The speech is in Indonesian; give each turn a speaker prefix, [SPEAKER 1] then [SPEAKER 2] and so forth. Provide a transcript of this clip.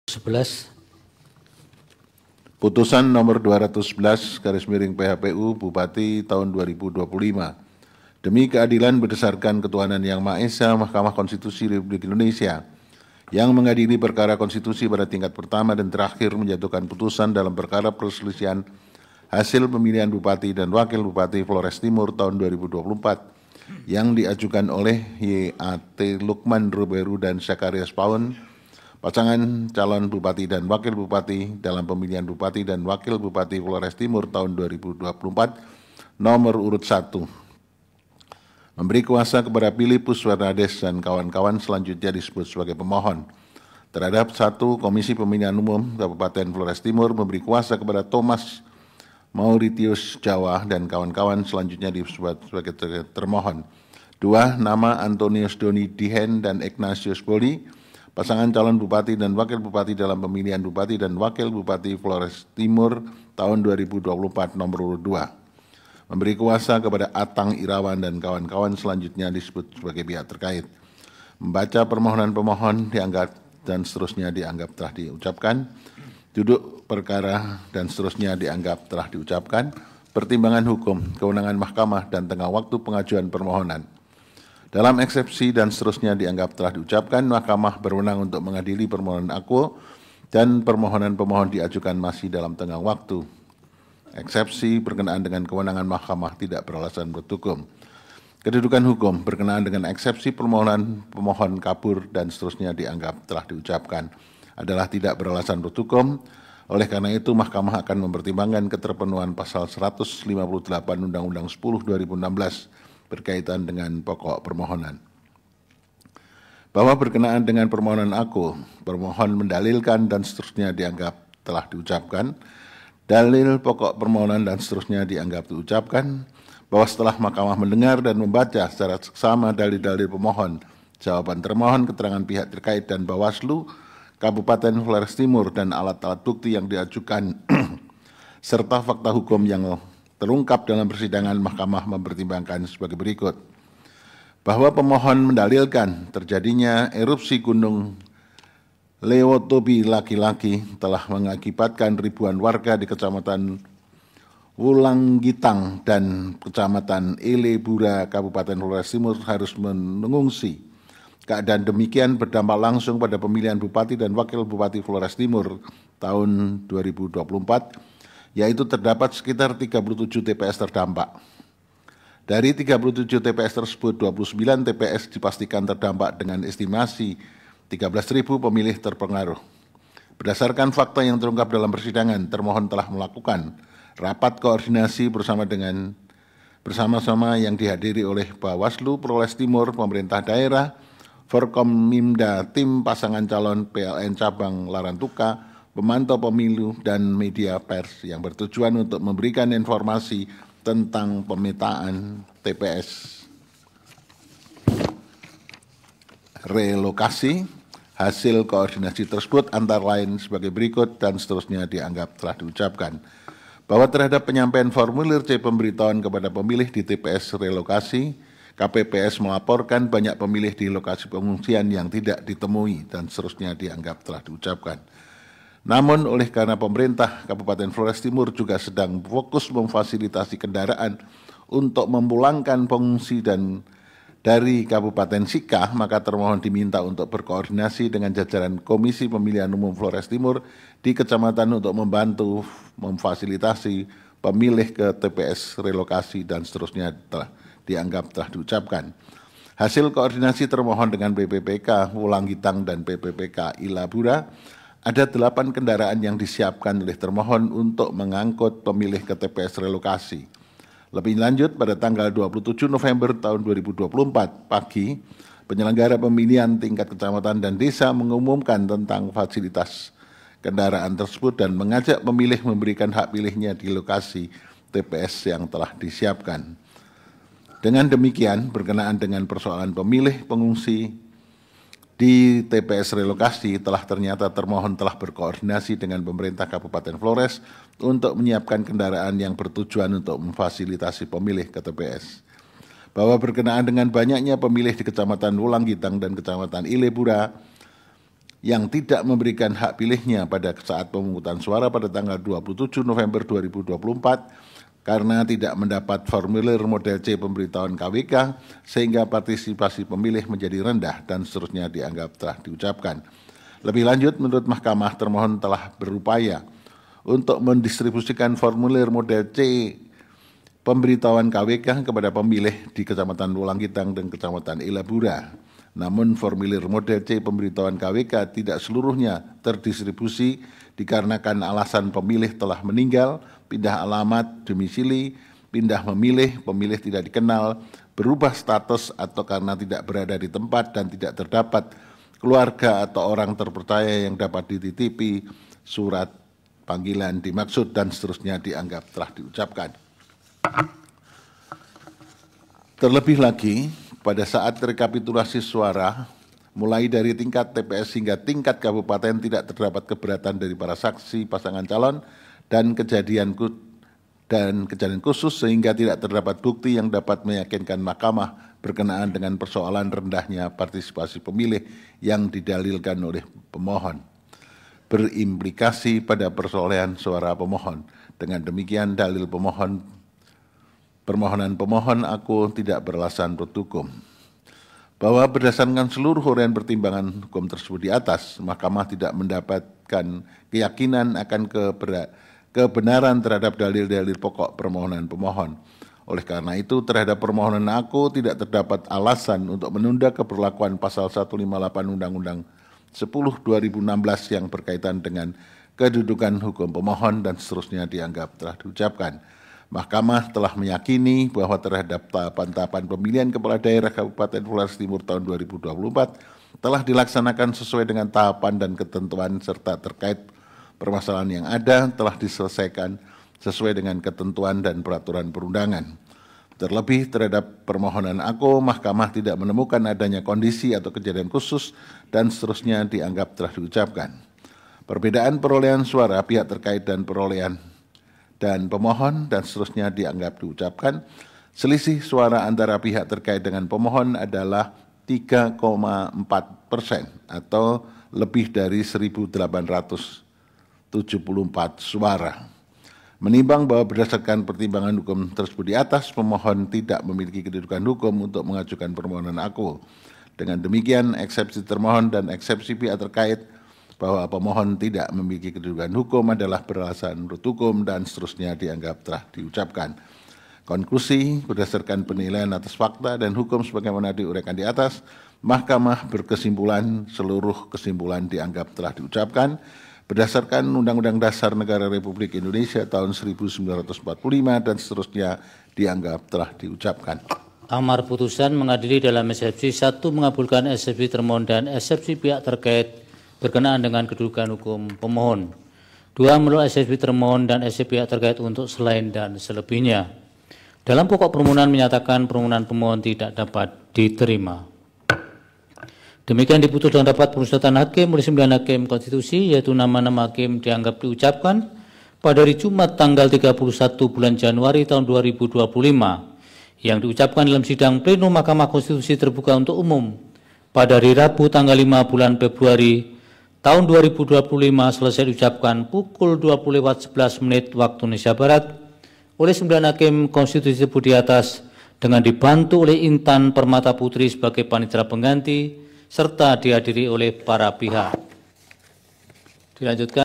[SPEAKER 1] 11.
[SPEAKER 2] Putusan nomor 211 /PHPU Bupati tahun 2025. Demi keadilan berdasarkan ketuhanan yang Maha Esa, Mahkamah Konstitusi Republik Indonesia yang mengadili perkara konstitusi pada tingkat pertama dan terakhir menjatuhkan putusan dalam perkara perselisihan hasil pemilihan Bupati dan Wakil Bupati Flores Timur tahun 2024 yang diajukan oleh Y.A.T. Lukman Ruberu dan Zakarias Paun, pasangan calon Bupati dan Wakil Bupati dalam pemilihan Bupati dan Wakil Bupati Flores Timur tahun 2024 nomor urut 1. Memberi kuasa kepada Filipus Fernandes dan kawan-kawan selanjutnya disebut sebagai pemohon. Terhadap 1, Komisi Pemilihan Umum Kabupaten Flores Timur memberi kuasa kepada Thomas Mauritius Jawa dan kawan-kawan selanjutnya disebut sebagai termohon. 2, nama Antonius Doni Dihen dan Ignatius Boli, pasangan calon Bupati dan Wakil Bupati dalam pemilihan Bupati dan Wakil Bupati Flores Timur tahun 2024 nomor urut 2. Memberi kuasa kepada Atang Irawan dan kawan-kawan selanjutnya disebut sebagai pihak terkait. Membaca permohonan pemohon dianggap dan seterusnya dianggap telah diucapkan. Duduk perkara dan seterusnya dianggap telah diucapkan. Pertimbangan hukum, kewenangan mahkamah dan tengah waktu pengajuan permohonan. Dalam eksepsi dan seterusnya dianggap telah diucapkan, mahkamah berwenang untuk mengadili permohonan akuo dan permohonan pemohon diajukan masih dalam tengah waktu. Eksepsi berkenaan dengan kewenangan mahkamah tidak beralasan menurut hukum. Kedudukan hukum berkenaan dengan eksepsi permohonan pemohon kabur dan seterusnya dianggap telah diucapkan adalah tidak beralasan menurut hukum. Oleh karena itu, mahkamah akan mempertimbangkan keterpenuhan pasal 158 Undang-Undang 10/2016 berkaitan dengan pokok permohonan. Bahwa berkenaan dengan permohonan akuo, permohon mendalilkan dan seterusnya dianggap telah diucapkan. Dalil pokok permohonan dan seterusnya dianggap diucapkan. Bahwa setelah mahkamah mendengar dan membaca secara seksama dalil-dalil pemohon, jawaban termohon, keterangan pihak terkait dan Bawaslu Kabupaten Flores Timur dan alat-alat bukti yang diajukan serta fakta hukum yang terungkap dalam persidangan, mahkamah mempertimbangkan sebagai berikut. Bahwa pemohon mendalilkan terjadinya erupsi gunung Lewotobi laki-laki telah mengakibatkan ribuan warga di Kecamatan Wulanggitang dan Kecamatan Elebura, Kabupaten Flores Timur harus mengungsi. Keadaan demikian berdampak langsung pada pemilihan Bupati dan Wakil Bupati Flores Timur tahun 2024, yaitu terdapat sekitar 37 TPS terdampak. Dari 37 TPS tersebut, 29 TPS dipastikan terdampak dengan estimasi 13.000 pemilih terpengaruh. Berdasarkan fakta yang terungkap dalam persidangan, termohon telah melakukan rapat koordinasi bersama-sama yang dihadiri oleh Bawaslu Flores Timur, pemerintah daerah, Forkominda, tim pasangan calon PLN cabang Larantuka, pemantau pemilu dan media pers yang bertujuan untuk memberikan informasi tentang pemetaan TPS relokasi. Hasil koordinasi tersebut antara lain sebagai berikut dan seterusnya dianggap telah diucapkan. Bahwa terhadap penyampaian formulir C pemberitahuan kepada pemilih di TPS relokasi, KPPS melaporkan banyak pemilih di lokasi pengungsian yang tidak ditemui dan seterusnya dianggap telah diucapkan. Namun oleh karena pemerintah Kabupaten Flores Timur juga sedang fokus memfasilitasi kendaraan untuk memulangkan pengungsi dan dari Kabupaten Sika, maka termohon diminta untuk berkoordinasi dengan jajaran Komisi Pemilihan Umum Flores Timur di kecamatan untuk membantu memfasilitasi pemilih ke TPS relokasi dan seterusnya dianggap telah diucapkan. Hasil koordinasi termohon dengan BPPK Wulanggitang dan BPPK Ilabura, ada 8 kendaraan yang disiapkan oleh termohon untuk mengangkut pemilih ke TPS relokasi. Lebih lanjut, pada tanggal 27 November tahun 2024 pagi, penyelenggara pemilihan tingkat kecamatan dan desa mengumumkan tentang fasilitas kendaraan tersebut dan mengajak pemilih memberikan hak pilihnya di lokasi TPS yang telah disiapkan. Dengan demikian, berkenaan dengan persoalan pemilih pengungsi di TPS relokasi, ternyata termohon telah berkoordinasi dengan pemerintah Kabupaten Flores untuk menyiapkan kendaraan yang bertujuan untuk memfasilitasi pemilih ke TPS. Bahwa berkenaan dengan banyaknya pemilih di Kecamatan Wulanggitang dan Kecamatan Ilebura yang tidak memberikan hak pilihnya pada saat pemungutan suara pada tanggal 27 November 2024 karena tidak mendapat formulir model C pemberitahuan KWK sehingga partisipasi pemilih menjadi rendah dan seterusnya dianggap telah diucapkan. Lebih lanjut, menurut Mahkamah, termohon telah berupaya untuk mendistribusikan formulir model C pemberitahuan KWK kepada pemilih di Kecamatan Wulanggitang dan Kecamatan Ilabura. Namun formulir model C pemberitahuan KWK tidak seluruhnya terdistribusi dikarenakan alasan pemilih telah meninggal, pindah alamat, domisili, pindah memilih, pemilih tidak dikenal, berubah status atau karena tidak berada di tempat dan tidak terdapat keluarga atau orang terpercaya yang dapat dititipi surat panggilan dimaksud dan seterusnya dianggap telah diucapkan. Terlebih lagi, pada saat rekapitulasi suara, mulai dari tingkat TPS hingga tingkat kabupaten tidak terdapat keberatan dari para saksi pasangan calon dan kejadian khusus sehingga tidak terdapat bukti yang dapat meyakinkan Mahkamah berkenaan dengan persoalan rendahnya partisipasi pemilih yang didalilkan oleh pemohon, berimplikasi pada perolehan suara pemohon. Dengan demikian, dalil permohonan pemohon aku tidak beralasan menurut hukum. Bahwa berdasarkan seluruh uraian pertimbangan hukum tersebut di atas, Mahkamah tidak mendapatkan keyakinan akan kebenaran terhadap dalil-dalil pokok permohonan pemohon. Oleh karena itu, terhadap permohonan aku tidak terdapat alasan untuk menunda keberlakuan pasal 158 Undang-Undang 10/2016 yang berkaitan dengan kedudukan hukum pemohon dan seterusnya dianggap telah diucapkan. Mahkamah telah meyakini bahwa terhadap tahapan-tahapan pemilihan kepala daerah Kabupaten Flores Timur tahun 2024 telah dilaksanakan sesuai dengan tahapan dan ketentuan serta terkait permasalahan yang ada telah diselesaikan sesuai dengan ketentuan dan peraturan perundangan. Terlebih terhadap permohonan aku, Mahkamah tidak menemukan adanya kondisi atau kejadian khusus dan seterusnya dianggap telah diucapkan. Perbedaan perolehan suara pihak terkait dan perolehan dan pemohon dan seterusnya dianggap diucapkan. Selisih suara antara pihak terkait dengan pemohon adalah 3,4% atau lebih dari 1.874 suara. Menimbang bahwa berdasarkan pertimbangan hukum tersebut di atas, pemohon tidak memiliki kedudukan hukum untuk mengajukan permohonan aku. Dengan demikian, eksepsi termohon dan eksepsi pihak terkait bahwa pemohon tidak memiliki kedudukan hukum adalah beralasan menurut hukum dan seterusnya dianggap telah diucapkan. Konklusi, berdasarkan penilaian atas fakta dan hukum sebagaimana diuraikan di atas, Mahkamah berkesimpulan seluruh kesimpulan dianggap telah diucapkan. Berdasarkan Undang-Undang Dasar Negara Republik Indonesia tahun 1945 dan seterusnya dianggap telah diucapkan.
[SPEAKER 1] Amar putusan mengadili dalam eksepsi 1 mengabulkan eksepsi termohon dan eksepsi pihak terkait berkenaan dengan kedudukan hukum pemohon. 2 menolak eksepsi termohon dan eksepsi pihak terkait untuk selain dan selebihnya. Dalam pokok permohonan menyatakan permohonan pemohon tidak dapat diterima. Demikian diputus dalam rapat permusyawaratan hakim oleh 9 hakim konstitusi, yaitu nama-nama hakim dianggap diucapkan pada hari Jumat tanggal 31 bulan Januari tahun 2025 yang diucapkan dalam sidang pleno Mahkamah Konstitusi terbuka untuk umum pada hari Rabu tanggal 5 bulan Februari tahun 2025 selesai diucapkan pukul 20:11 waktu Indonesia Barat oleh 9 hakim konstitusi tersebut di atas dengan dibantu oleh Intan Permata Putri sebagai panitera pengganti serta dihadiri oleh para pihak. Dilanjutkan.